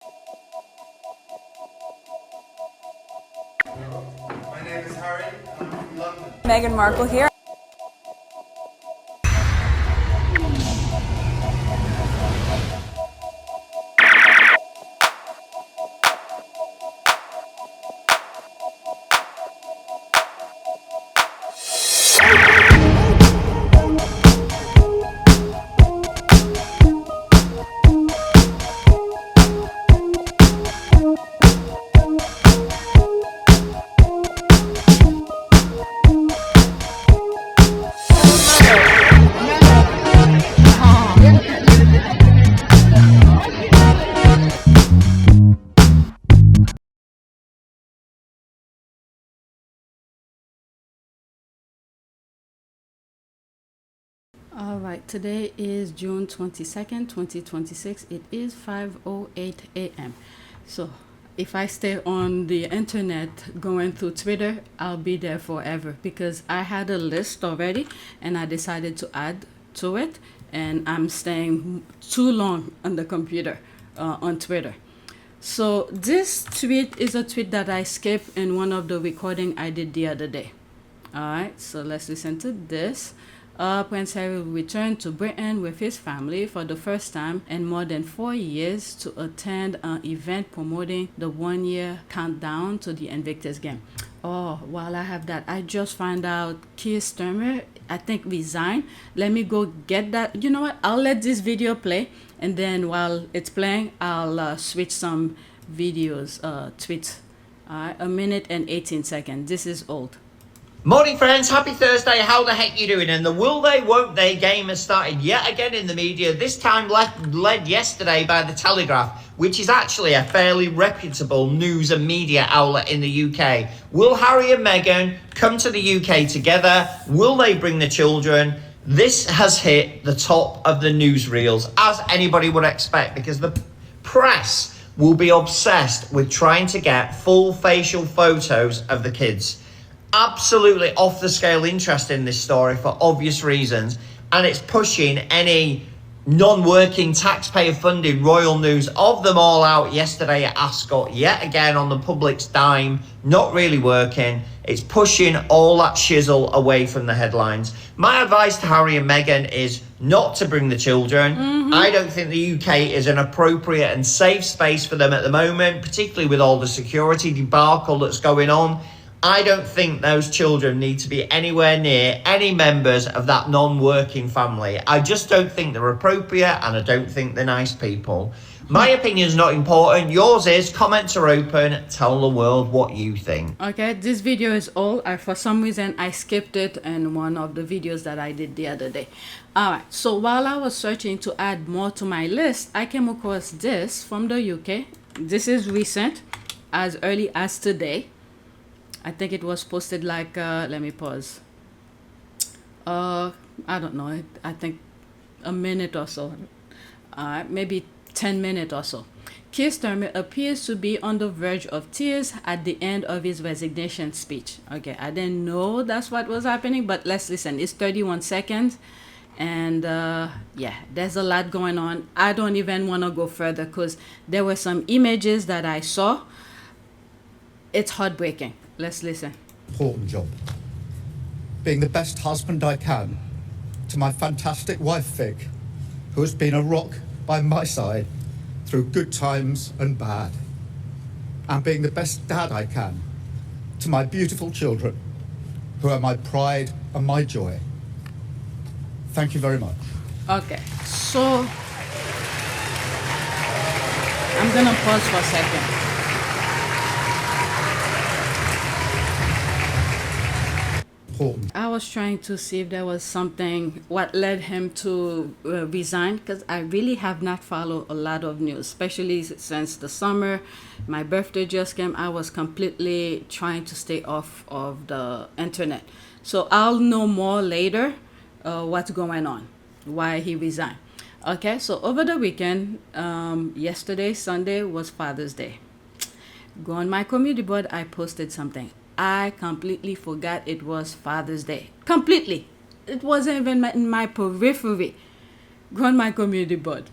My name is Harry, and I'm from London. Meghan Markle here. All right, today is June 22nd, 2026. It is 5:08 a.m. So if I stay on the internet going through Twitter, I'll be there forever because I had a list already and I decided to add to it, and I'm staying too long on the computer on Twitter. So this tweet is a tweet that I skipped in one of the recording I did the other day. All right, so let's listen to this. Prince Harry will return to Britain with his family for the first time in more than 4 years to attend an event promoting the one-year countdown to the Invictus game. Oh, while I have that, I just found out Keir Starmer, I think, resigned. Let me go get that. You know what? I'll let this video play, and then while it's playing, I'll switch some videos, tweets. A minute and 18 seconds. This is old. Morning friends, happy Thursday. How the heck you doing? And the will they won't they game has started yet again in the media, this time led yesterday by the Telegraph, which is actually a fairly reputable news and media outlet in the UK. Will Harry and Meghan come to the UK together? Will they bring the children? This has hit the top of the newsreels, as anybody would expect, because the press will be obsessed with trying to get full facial photos of the kids. Absolutely off the scale interest in this story for obvious reasons, and it's pushing any non-working taxpayer funded royal news of them all out yesterday at Ascot, yet again on the public's dime, not really working. It's pushing all that shizzle away from the headlines. My advice to Harry and Meghan is not to bring the children. I don't think the UK is an appropriate and safe space for them at the moment, particularly with all the security debacle that's going on. I don't think those children need to be anywhere near any members of that non-working family. I just don't think they're appropriate, and I don't think they're nice people. My opinion is not important. Yours is. Comments are open. Tell the world what you think. Okay, this video is old. For some reason, I skipped it in one of the videos that I did the other day. All right, so while I was searching to add more to my list, I came across this from the UK. This is recent, as early as today. I think it was posted like, let me pause. I don't know. I think a minute or so. Maybe 10 minutes or so. Keir Starmer appears to be on the verge of tears at the end of his resignation speech. Okay, I didn't know that's what was happening, but let's listen. It's 31 seconds. And yeah, there's a lot going on. I don't even want to go further because there were some images that I saw. It's heartbreaking. Let's listen. Important job. Being the best husband I can to my fantastic wife, Fig, who has been a rock by my side through good times and bad. And being the best dad I can to my beautiful children, who are my pride and my joy. Thank you very much. Okay, so I'm gonna pause for a second. I was trying to see if there was something what led him to resign, because I really have not followed a lot of news, especially since the summer. My birthday just came. I was completely trying to stay off of the internet. So I'll know more later what's going on, why he resigned. Okay, so over the weekend, yesterday, Sunday, was Father's Day. Go on my community board, I posted something. I completely forgot it was Father's Day. Completely. It wasn't even in my periphery. Go on my community board.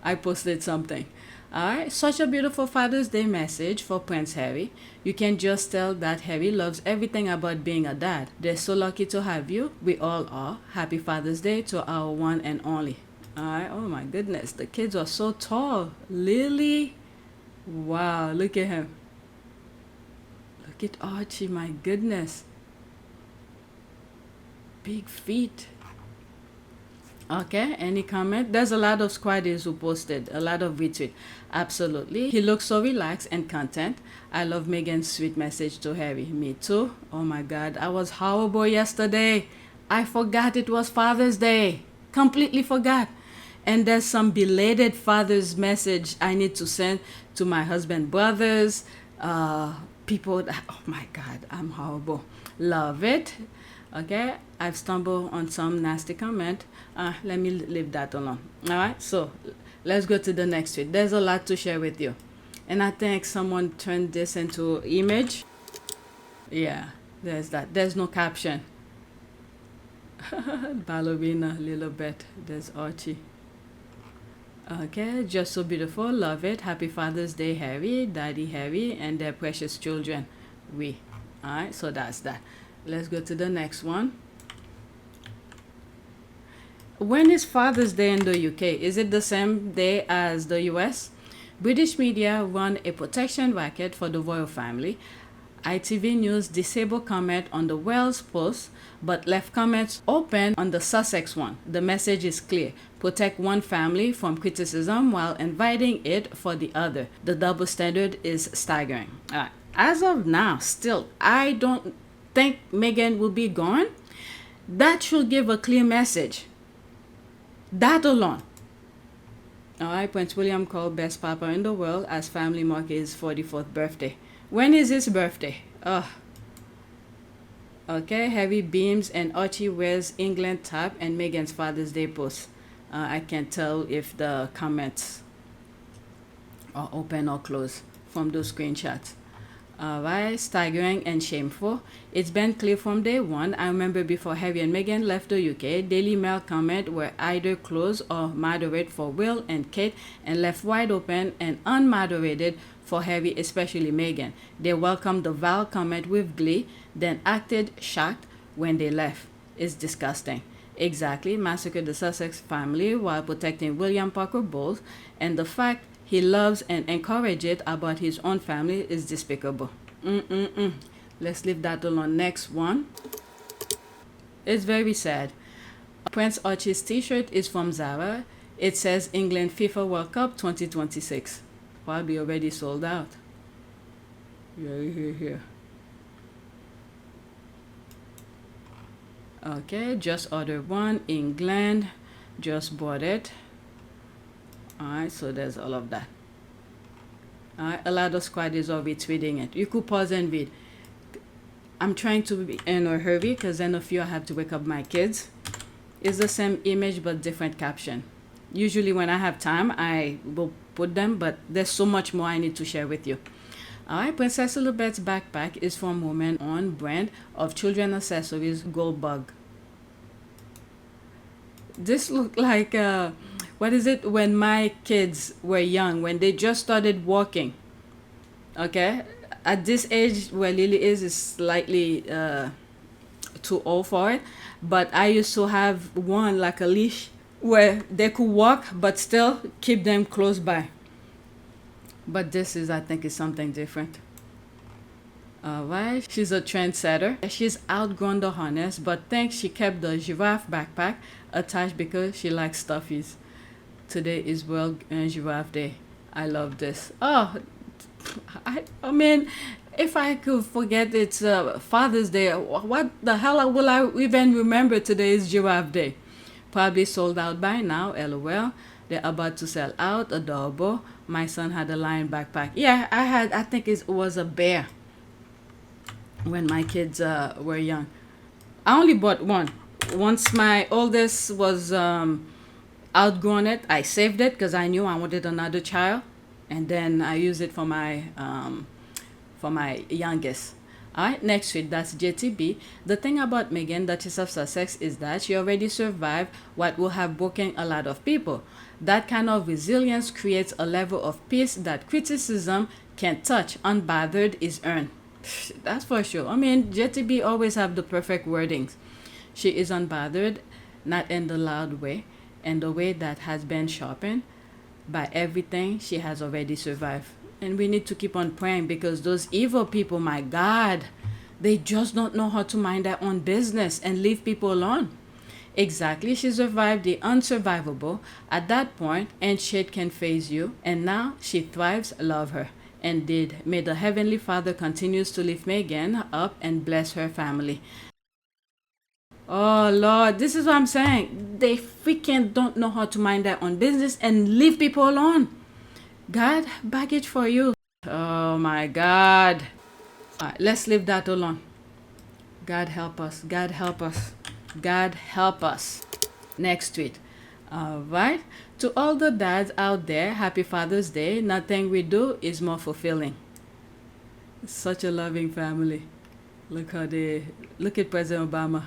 I posted something. Alright, such a beautiful Father's Day message for Prince Harry. You can just tell that Harry loves everything about being a dad. They're so lucky to have you. We all are. Happy Father's Day to our one and only. Alright, oh my goodness, the kids are so tall. Lili, wow, look at him. Look at Archie, my goodness. Big feet. Okay, any comment? There's a lot of squaddies who posted, a lot of retweet. Absolutely. He looks so relaxed and content. I love Meghan's sweet message to Harry. Me too. Oh my God, I was horrible yesterday. I forgot it was Father's Day. Completely forgot. And there's some belated Father's message I need to send to my husband, brothers, people. Oh my God, I'm horrible. Love it. Okay, I've stumbled on some nasty comment. Let me leave that alone. All right, so let's go to the next tweet. There's a lot to share with you. And I think someone turned this into image. Yeah, there's that. There's no caption. Ballerina, Lilibet. There's Archie. Okay, just so beautiful. Love it. Happy Father's Day, Harry, Daddy Harry, and their precious children. We. All right, so that's that. Let's go to the next one. When is Father's Day in the UK? Is it the same day as the US? British media run a protection racket for the royal family. ITV News disabled comment on the Wales post, but left comments open on the Sussex one. The message is clear. Protect one family from criticism while inviting it for the other. The double standard is staggering. As of now, still, I don't think Meghan will be gone. That should give a clear message. That alone. Alright, Prince William called best papa in the world as family mark his 44th birthday. When is his birthday? Okay, Harry beams and Archie wears England top and Meghan's Father's Day post. I can't tell if the comments are open or closed from those screenshots. Alright, staggering and shameful. It's been clear from day one. I remember before Harry and Meghan left the UK, Daily Mail comments were either closed or moderate for Will and Kate and left wide open and unmoderated for Harry, especially Meghan. They welcomed the vile comment with glee, then acted shocked when they left. It's disgusting. Exactly, massacred the Sussex family while protecting William Parker Bowles, and the fact he loves and encourages it about his own family is despicable. Let's leave that alone. Next one. It's very sad. Prince Archie's t-shirt is from Zara. It says England FIFA World Cup 2026. Probably already sold out. Here. Okay, just ordered one. England. Just bought it. Alright, so there's all of that. Alright, a lot of squaddies are retweeting it. You could pause and read. I'm trying to be in a hurry because then a few I have to wake up my kids. It's the same image but different caption. Usually when I have time, I will put them, but there's so much more I need to share with you. Alright, Princess Lilibet's backpack is from Women On brand of children accessories Goldbug. This looked like what is it, when my kids were young, when they just started walking. Okay, at this age where Lili is slightly too old for it, but I used to have one like a leash where they could walk but still keep them close by. But this is, I think, is something different. Alright, she's a trendsetter. She's outgrown the harness, but thinks she kept the giraffe backpack attached because she likes stuffies. Today is World Giraffe Day. I love this. Oh, I mean, if I could forget it's Father's Day, what the hell will I even remember today is Giraffe Day? Probably sold out by now, lol. They're about to sell out, adorable. My son had a lion backpack. Yeah, I think it was a bear when my kids were young. I only bought one. Once my oldest was outgrown it, I saved it because I knew I wanted another child, and then I used it for my youngest. Alright, next tweet, that's JTB. The thing about Meghan, Duchess of Sussex, is that she already survived what will have broken a lot of people. That kind of resilience creates a level of peace that criticism can't touch. Unbothered is earned. That's for sure. I mean, JTB always have the perfect wordings. She is unbothered, not in the loud way, and the way that has been sharpened by everything she has already survived. And we need to keep on praying, because those evil people, my God, they just don't know how to mind their own business and leave people alone. Exactly, she survived the unsurvivable at that point, and shit can phase you. And now she thrives. Love her. Indeed, may the Heavenly Father continues to lift Meghan up and bless her family. Oh Lord, this is what I'm saying. They freaking don't know how to mind their own business and leave people alone. God, baggage for you. Oh my God. All right, let's leave that alone. God help us. God help us. God help us. Next tweet. All right. To all the dads out there, happy Father's Day. Nothing we do is more fulfilling. Such a loving family. Look at President Obama.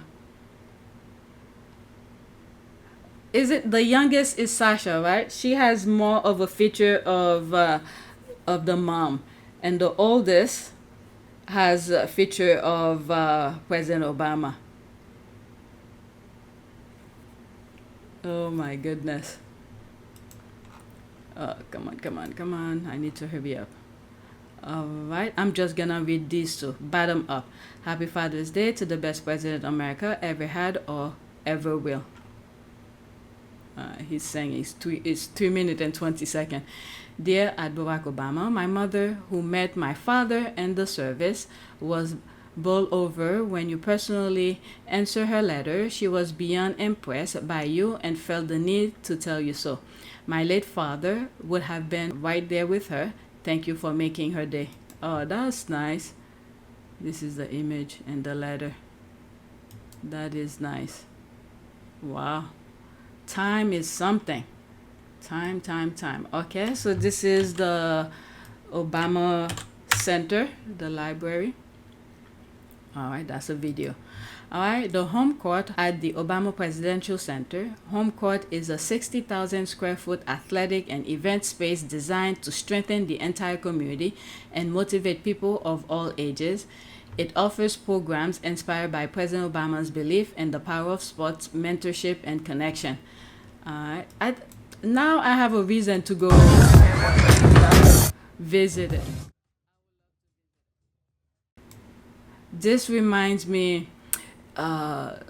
Is it the youngest is Sasha, right? She has more of a feature of the mom, and the oldest has a feature of President Obama. Oh my goodness. Come on. I need to hurry up. All right, I'm just gonna read these two. Bottom up. Happy Father's Day to the best president America ever had or ever will. He's saying it's 2 minutes and 20 seconds. Dear at Barack Obama, my mother, who met my father in the service, was bowled over when you personally answered her letter. She was beyond impressed by you and felt the need to tell you so. My late father would have been right there with her. Thank you for making her day. Oh, that's nice. This is the image and the letter. That is nice. Wow. Time is something. Time. Okay, so this is the Obama Center, the library. All right, that's a video. All right, the home court at the Obama Presidential Center. Home court is a 60,000 square foot athletic and event space designed to strengthen the entire community and motivate people of all ages. It offers programs inspired by President Obama's belief in the power of sports, mentorship, and connection. Now I have a reason to go visit it. This reminds me, not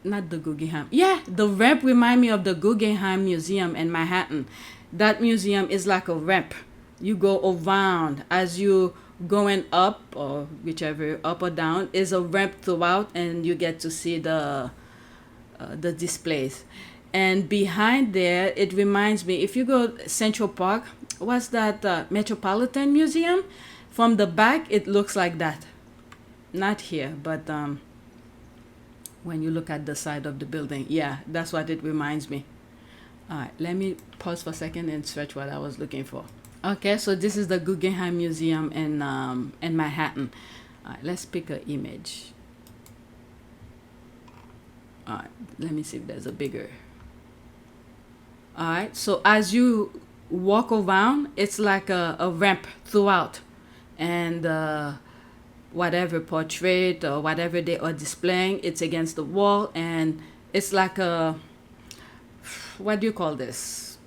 the Guggenheim. Yeah, the ramp reminds me of the Guggenheim Museum in Manhattan. That museum is like a ramp. You go around as you going up, or whichever, up or down, is a ramp throughout, and you get to see the displays. And behind there, it reminds me, if you go Central Park, what's that, Metropolitan Museum? From the back, it looks like that. Not here, but when you look at the side of the building, yeah, that's what it reminds me. All right, let me pause for a second and search what I was looking for. Okay, so this is the Guggenheim Museum in Manhattan. All right, let's pick an image. All right, let me see if there's a bigger. All right, so as you walk around, it's like a ramp throughout, and whatever portrait or whatever they are displaying, it's against the wall, and it's like a, what do you call this?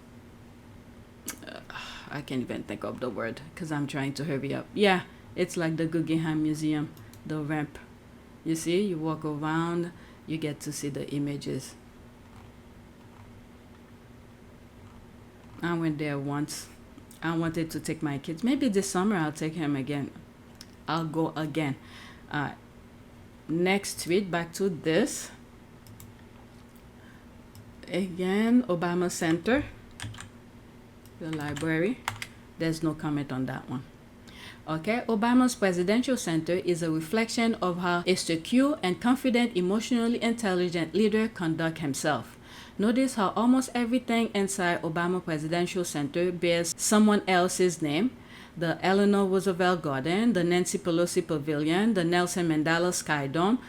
I can't even think of the word because I'm trying to hurry up. Yeah, it's like the Guggenheim Museum, the ramp. You see, you walk around, you get to see the images. I went there once. I wanted to take my kids. Maybe this summer I'll take him again. I'll go again. Next tweet, back to this. Again, Obama Center, the library. There's no comment on that one. Okay, Obama's Presidential Center is a reflection of how a secure and confident, emotionally intelligent leader conducts himself. Notice how almost everything inside Obama Presidential Center bears someone else's name. the Eleanor Roosevelt Garden, the Nancy Pelosi Pavilion, the Nelson Mandela Sky Dome,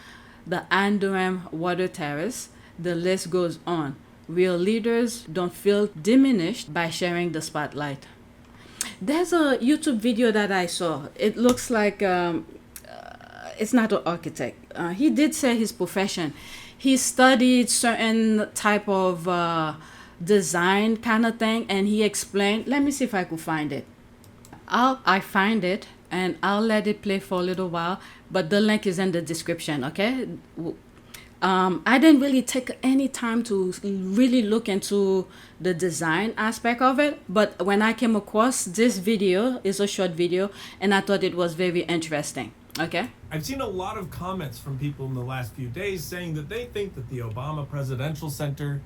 the Anne Durham Water Terrace. The list goes on. Real leaders don't feel diminished by sharing the spotlight. There's a YouTube video that I saw. It looks like it's not an architect. He did say his profession. He studied certain type of design kind of thing, and he explained. Let me see if I could find it. I find it and I'll let it play for a little while. But the link is in the description. Okay. I didn't really take any time to really look into the design aspect of it, but when I came across this video, it's a short video, and I thought it was very interesting. Okay. I've seen a lot of comments from people in the last few days saying that they think that the Obama Presidential Center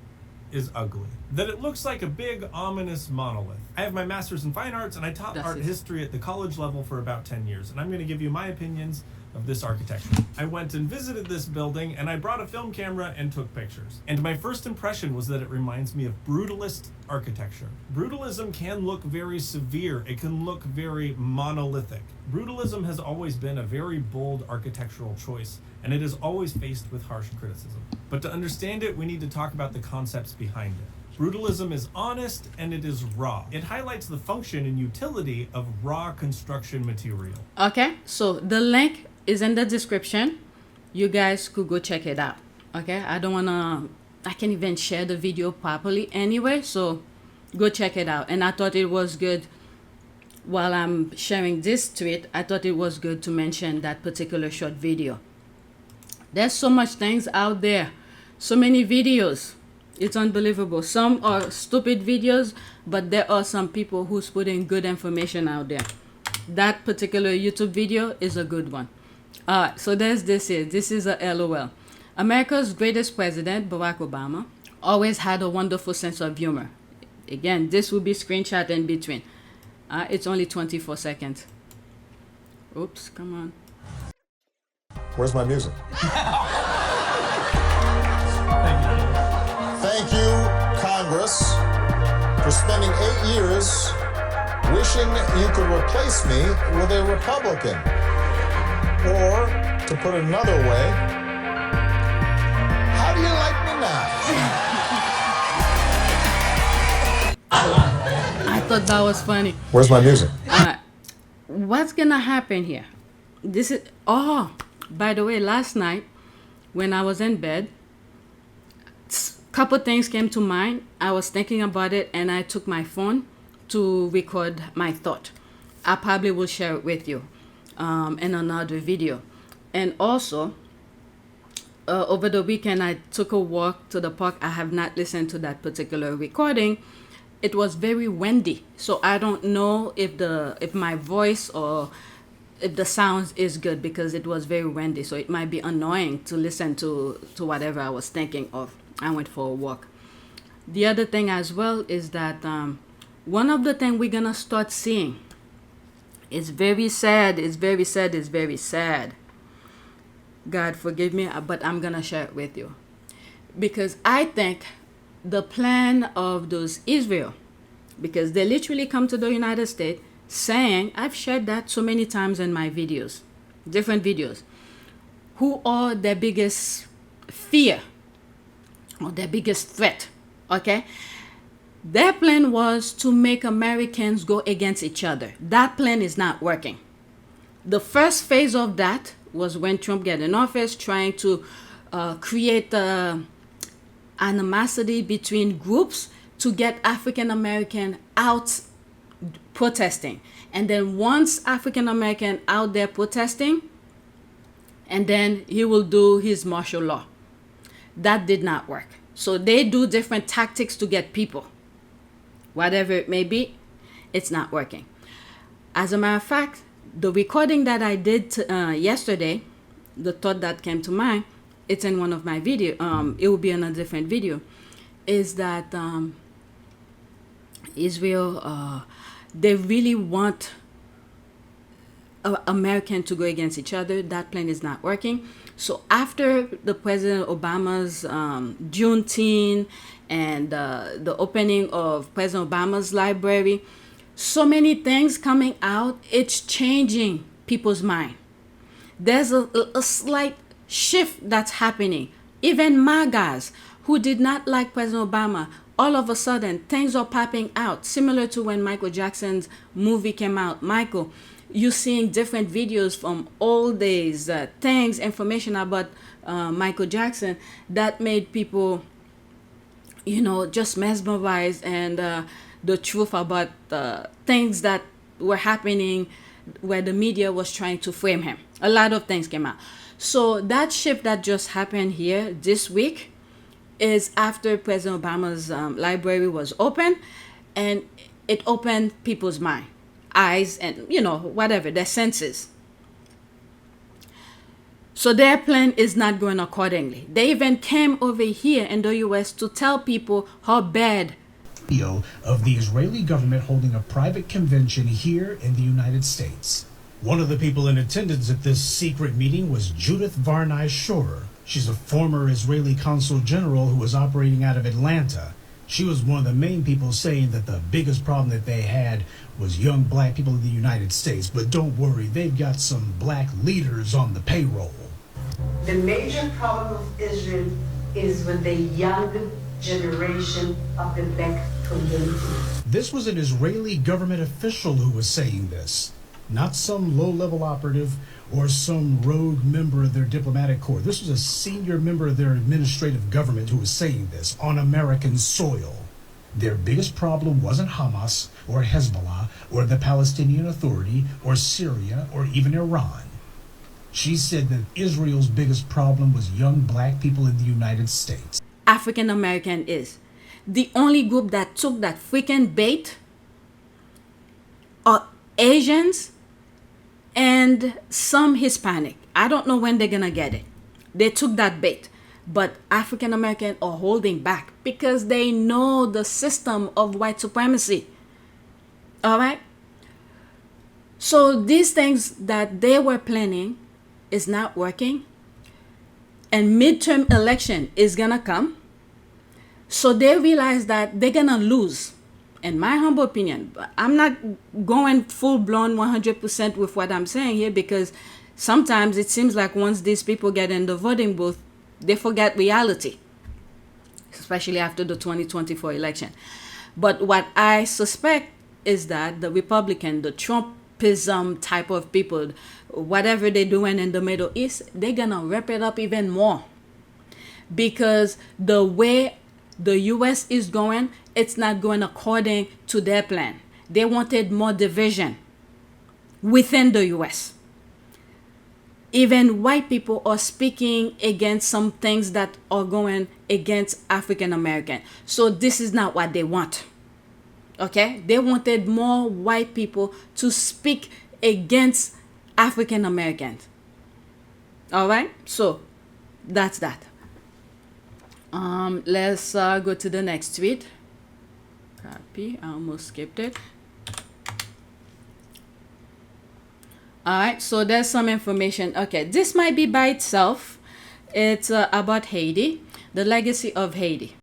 is ugly, that it looks like a big ominous monolith. I have my master's in fine arts and I taught art history at the college level for about 10 years, and I'm going to give you my opinions of this architecture. I went and visited this building and I brought a film camera and took pictures. And my first impression was that it reminds me of brutalist architecture. Brutalism can look very severe. It can look very monolithic. Brutalism has always been a very bold architectural choice, and it is always faced with harsh criticism. But to understand it, we need to talk about the concepts behind it. Brutalism is honest and it is raw. It highlights the function and utility of raw construction material. Okay, so the link is in the description. You guys could go check it out. Okay, I can't even share the video properly anyway, so go check it out. And I thought it was good, while I'm sharing this tweet, I thought it was good to mention that particular short video. There's so much things out there, so many videos. It's unbelievable. Some are stupid videos, but there are some people who's putting good information out there. That particular YouTube video is a good one. So there's this here. This is a LOL. America's greatest president, Barack Obama, always had a wonderful sense of humor. Again, this will be screenshot in between. It's only 24 seconds. Oops, come on. Where's my music? Thank you, Congress, for spending 8 years wishing you could replace me with a Republican. Or, to put it another way, how do you like me now? I thought that was funny. Where's my music? What's gonna happen here? This is, by the way, last night when I was in bed, couple things came to mind. I was thinking about it and I took my phone to record my thought. I probably will share it with you in another video. And also, over the weekend, I took a walk to the park. I have not listened to that particular recording. It was very windy, so I don't know if my voice or if the sound is good, because it was very windy. So it might be annoying to listen to whatever I was thinking of. I went for a walk. The other thing as well is that one of the things we're gonna start seeing, it's very sad, it's very sad, it's very sad. God forgive me, but I'm gonna share it with you. Because I think the plan of those Israel, because they literally come to the United States saying, I've shared that so many times in my videos, different videos, who are their biggest fear or their biggest threat, okay? Their plan was to make Americans go against each other. That plan is not working. The first phase of that was when Trump got in office, trying to create animosity between groups to get African American out protesting. And then once African American out there protesting, and then he will do his martial law. That did not work. So they do different tactics to get people. Whatever it may be, it's not working. As a matter of fact, the recording that I did yesterday, the thought that came to mind, it's in one of my video. It will be in a different video. Is that Israel, they really want American to go against each other. That plan is not working. So after the President Obama's Juneteenth and the opening of President Obama's library, So many things coming out, it's changing people's mind. There's a slight shift that's happening. Even MAGAs who did not like President Obama, all of a sudden things are popping out, similar to when Michael Jackson's movie came out. Michael, you're seeing different videos from old days, things, information about Michael Jackson that made people, just mesmerized, and the truth about things that were happening where the media was trying to frame him. A lot of things came out. So that shift that just happened here this week is after President Obama's library was open, and it opened people's mind, eyes, and whatever, their senses. So their plan is not going accordingly. They even came over here in the US to tell people how bad. Video of the Israeli government holding a private convention here in the United States. One of the people in attendance at this secret meeting was Judith Varnai Shorer. She's a former Israeli consul general who was operating out of Atlanta. She was one of the main people saying that the biggest problem that they had was young black people in the United States. But don't worry, they've got some black leaders on the payroll. The major problem of Israel is with the young generation of the black community. This was an Israeli government official who was saying this, not some low-level operative or some rogue member of their diplomatic corps. This was a senior member of their administrative government who was saying this on American soil. Their biggest problem wasn't Hamas or Hezbollah or the Palestinian Authority or Syria or even Iran. She said that Israel's biggest problem was young black people in the United States. African American is the only group that took that freaking bait are Asians and some Hispanic. I don't know when they're gonna get it. They took that bait, but African American are holding back because they know the system of white supremacy. All right. So these things that they were planning is not working, and midterm election is gonna come. So they realize that they're gonna lose. In my humble opinion, I'm not going full-blown 100% with what I'm saying here, because sometimes it seems like once these people get in the voting booth, they forget reality, especially after the 2024 election. But what I suspect is that the Republican, the Trumpism type of people, whatever they're doing in the Middle East, they're gonna wrap it up even more, because the way the US is going, it's not going according to their plan. They wanted more division within the US. Even white people are speaking against some things that are going against African American. So this is not what they want. Okay? They wanted more white people to speak against African Americans. All right? So that's that. Let's go to the next tweet. Copy. I almost skipped it. All right, so there's some information. Okay, this might be by itself. It's about Haiti, the legacy of Haiti.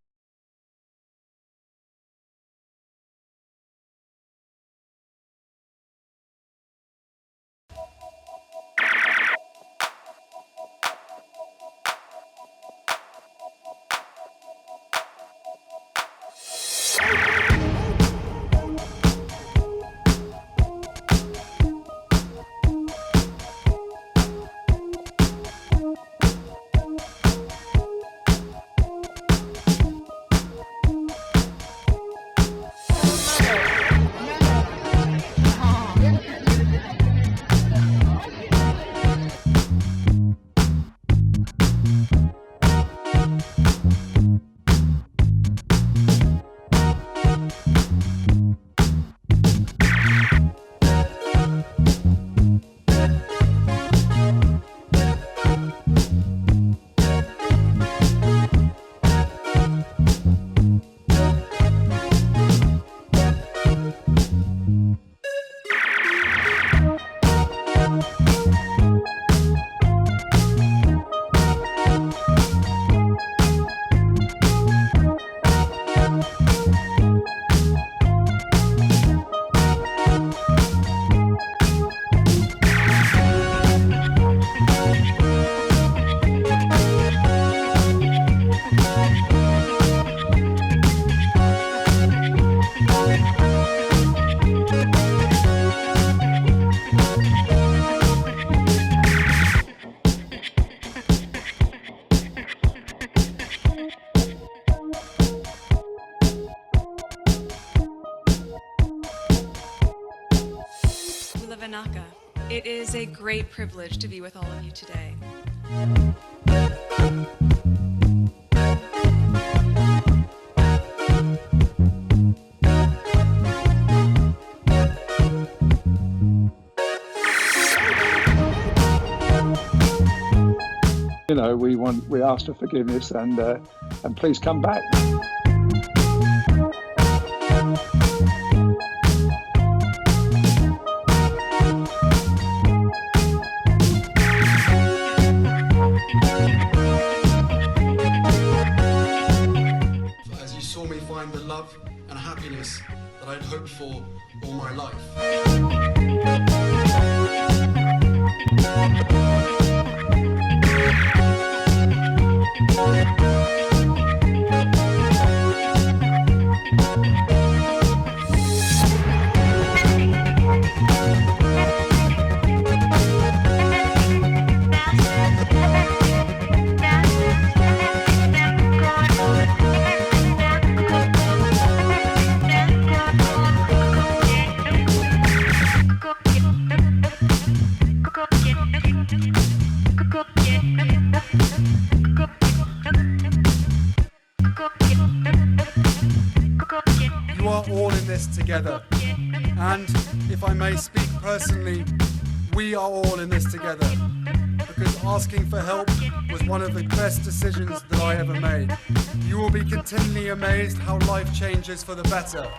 Vinaka. It is a great privilege to be with all of you today. You know, we ask for forgiveness and please come back. As you saw me find the love and happiness that I'd hoped for all my life. You are all in this together. And if I may speak personally, we are all in this together. Because asking for help was one of the best decisions that I ever made. You will be continually amazed how life changes for the better.